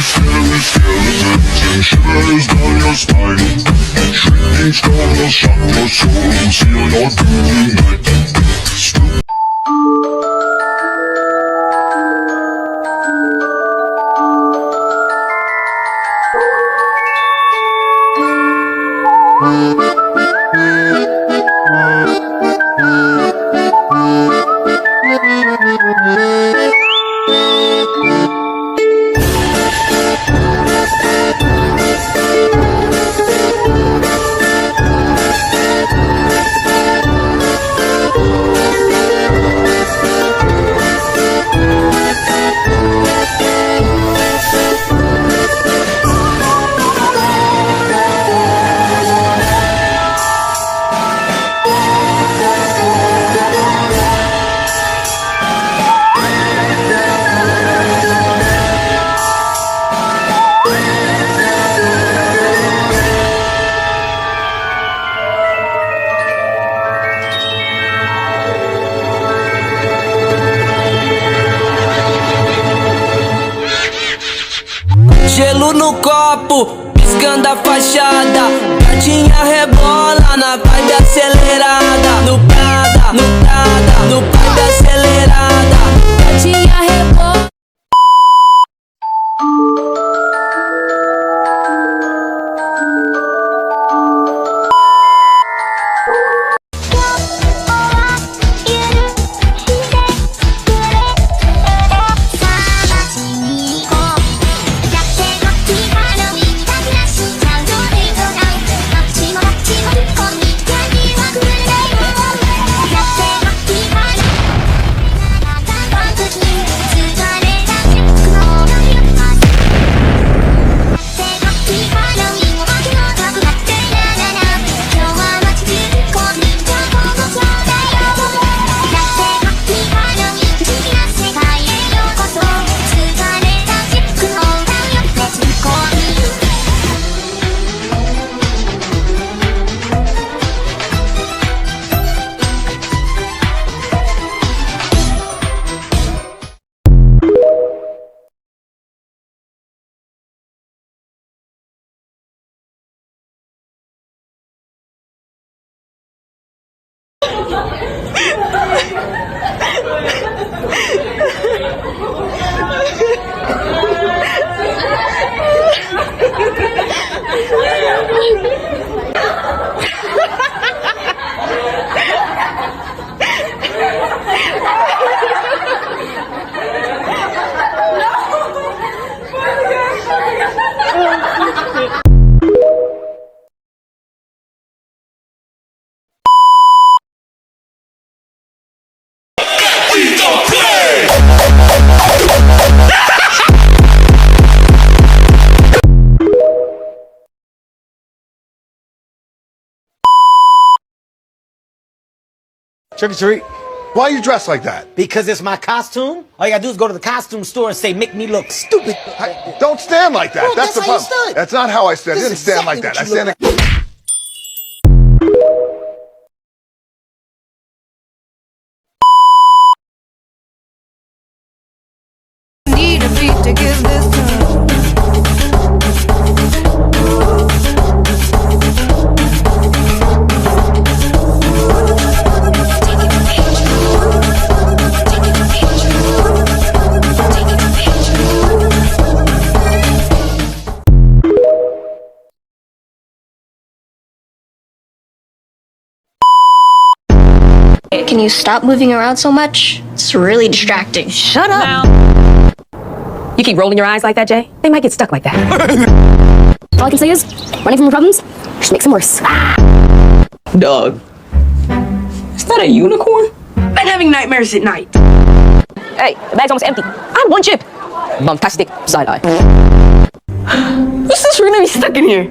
Scary skeletons and shivers down your spine. Shrieking skulls will shock your soul, seal your doom tonight. Gelo no copo, piscando a fachada. Gatinha rebola na vibe acelerada. No Prada, no Prada, no vibe acelerada. Gatinha rebola. Trick or treat. Why are you dressed like that? Because it's my costume. All you gotta do is go to the costume store and say, make me look stupid. Don't stand like that. Bro, that's the how you problem. stood. That's not how I stand. I This didn't is stand like exactly that. I what you stand look like. Need a beat to give this time. Can you stop moving around so much? It's really distracting. Shut up! You keep rolling your eyes like that, Jay? They might get stuck like that. All I can say is, running from your problems just makes them worse. Dog. Is that a unicorn? I'm having nightmares at night. Hey, the bag's almost empty. I have one chip. Bombastic side eye. What's this? We're gonna be stuck in here.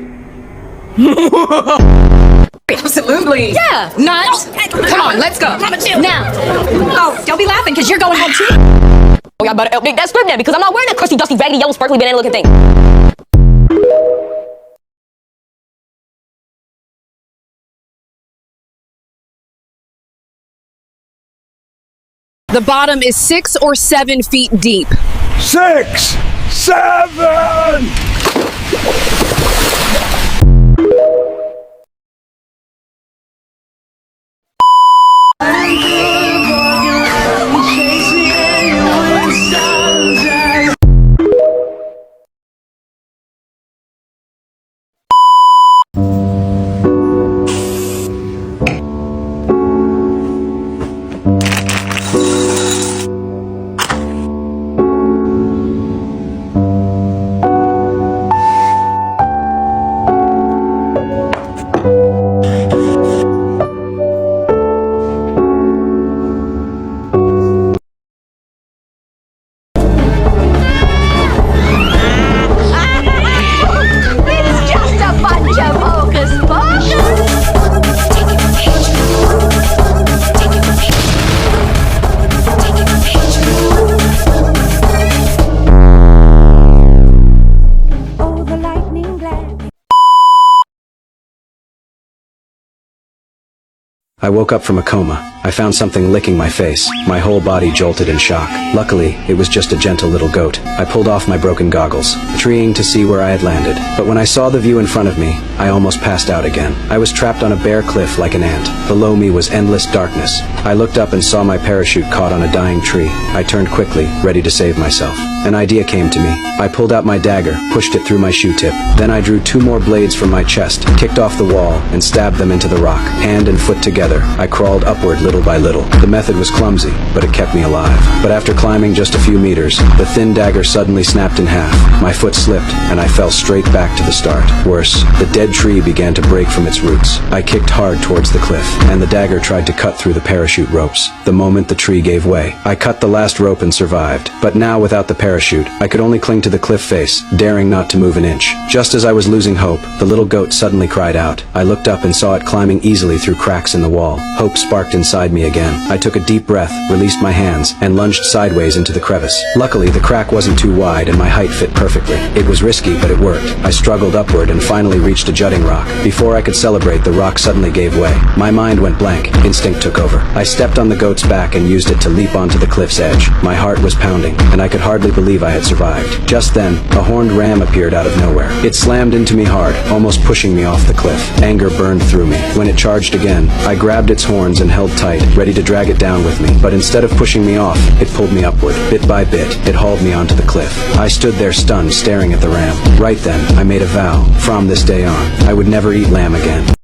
Absolutely. Yeah. Nuts. Come on, let's go. Now. Oh, don't be laughing because you're going home too. Oh, y'all better update that script then because I'm not wearing that crusty, dusty, raggedy, yellow, sparkly banana looking thing. The bottom is 6 or 7 feet deep. 6, 7. I woke up from a coma. I found something licking my face. My whole body jolted in shock. Luckily, it was just a gentle little goat. I pulled off my broken goggles, treeing to see where I had landed. But when I saw the view in front of me, I almost passed out again. I was trapped on a bare cliff like an ant. Below me was endless darkness. I looked up and saw my parachute caught on a dying tree. I turned quickly, ready to save myself. An idea came to me. I pulled out my dagger, pushed it through my shoe tip. Then I drew 2 more blades from my chest, kicked off the wall, and stabbed them into the rock. Hand and foot together, I crawled upward little by little. The method was clumsy, but it kept me alive. But after climbing just a few meters, the thin dagger suddenly snapped in half. My foot slipped, and I fell straight back to the start. Worse, the dead tree began to break from its roots. I kicked hard towards the cliff, and the dagger tried to cut through the parachute ropes. The moment the tree gave way, I cut the last rope and survived. But now without the parachute, I could only cling to the cliff face, daring not to move an inch. Just as I was losing hope, the little goat suddenly cried out. I looked up and saw it climbing easily through cracks in the wall. Hope sparked inside me again. I took a deep breath, released my hands, and lunged sideways into the crevice. Luckily, the crack wasn't too wide and my height fit perfectly. It was risky, but it worked. I struggled upward and finally reached a jutting rock. Before I could celebrate, the rock suddenly gave way. My mind went blank. Instinct took over. I stepped on the goat's back and used it to leap onto the cliff's edge. My heart was pounding, and I could hardly believe I had survived. Just then, a horned ram appeared out of nowhere. It slammed into me hard, almost pushing me off the cliff. Anger burned through me. When it charged again, I grabbed its horns and held tight, ready to drag it down with me. But instead of pushing me off, it pulled me upward. Bit by bit, it hauled me onto the cliff. I stood there stunned, staring at the ram. Right then, I made a vow. From this day on, I would never eat lamb again.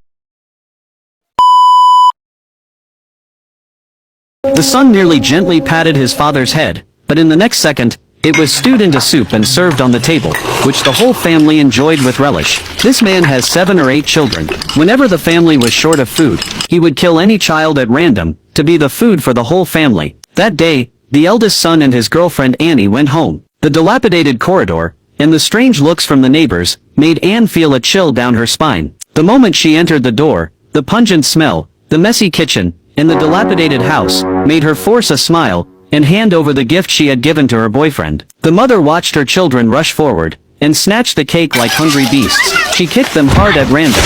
The son nearly gently patted his father's head, but in the next second, it was stewed into soup and served on the table, which the whole family enjoyed with relish. This man has 7 or 8 children. Whenever the family was short of food, he would kill any child at random, to be the food for the whole family. That day, the eldest son and his girlfriend Annie went home. The dilapidated corridor, and the strange looks from the neighbors, made Anne feel a chill down her spine. The moment she entered the door, the pungent smell, the messy kitchen, and the dilapidated house, made her force a smile, and hand over the gift she had given to her boyfriend. The mother watched her children rush forward, and snatched the cake like hungry beasts. She kicked them hard at random.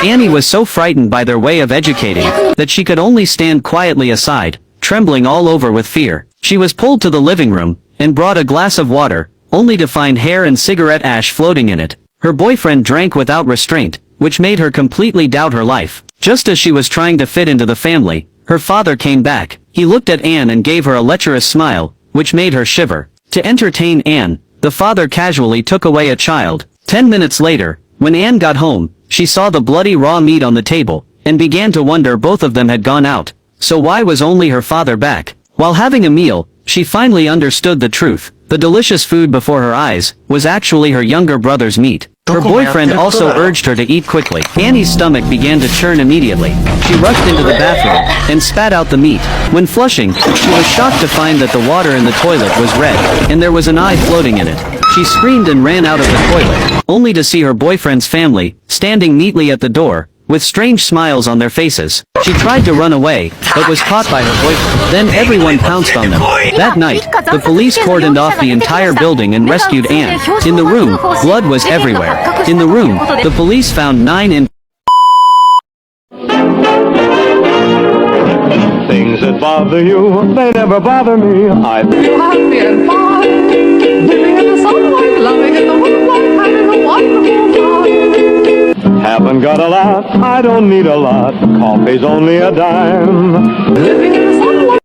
Annie was so frightened by their way of educating, that she could only stand quietly aside, trembling all over with fear. She was pulled to the living room, and brought a glass of water, only to find hair and cigarette ash floating in it. Her boyfriend drank without restraint, which made her completely doubt her life. Just as she was trying to fit into the family, her father came back. He looked at Anne and gave her a lecherous smile, which made her shiver. To entertain Anne, the father casually took away a child. 10 minutes later, when Anne got home, she saw the bloody raw meat on the table, and began to wonder both of them had gone out. So why was only her father back? While having a meal, she finally understood the truth. The delicious food before her eyes was actually her younger brother's meat. Her boyfriend also urged her to eat quickly. Annie's stomach began to churn immediately. She rushed into the bathroom and spat out the meat. When flushing, she was shocked to find that the water in the toilet was red, and there was an eye floating in it. She screamed and ran out of the toilet, only to see her boyfriend's family standing neatly at the door, with strange smiles on their faces. She tried to run away, but was caught by her boyfriend. Then everyone pounced on them. That night, the police cordoned off the entire building and rescued Anne. In the room, blood was everywhere. In the room, the police found 9 Things things that bother you, they never bother me. I feel happy and fine, living in the sunlight, loving in the moonlight, having a wonderful time. Haven't got a lot, I don't need a lot, coffee's only a dime. Living in the sunlight.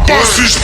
Boss is